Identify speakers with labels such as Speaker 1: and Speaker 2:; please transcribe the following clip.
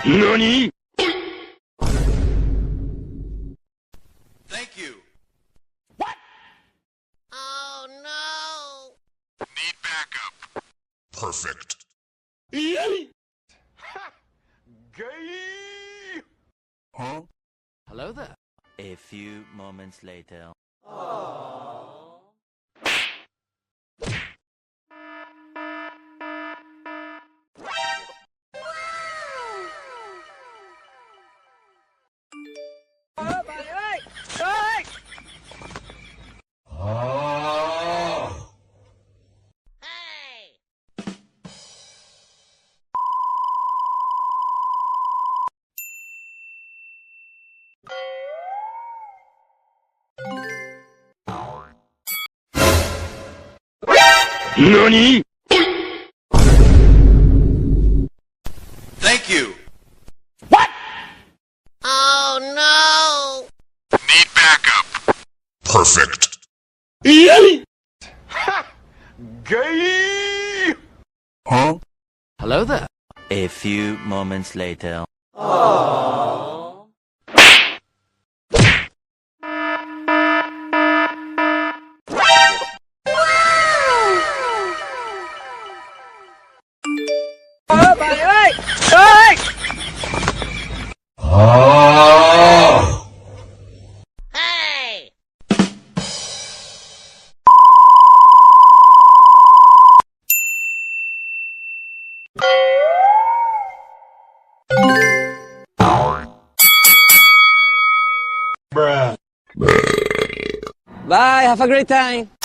Speaker 1: NANI?!
Speaker 2: Thank you.
Speaker 3: Oh no!
Speaker 2: Need backup.
Speaker 4: Perfect.
Speaker 1: Gay!
Speaker 4: Huh?
Speaker 5: Hello there. A few moments later.
Speaker 3: Hey!
Speaker 1: NANI?!
Speaker 2: Thank you.
Speaker 3: Oh no!
Speaker 2: Need backup.
Speaker 4: Perfect.
Speaker 1: Gay!
Speaker 4: Huh?
Speaker 5: Hello there. A few moments later.
Speaker 3: Hey!
Speaker 6: Bye, have a great time.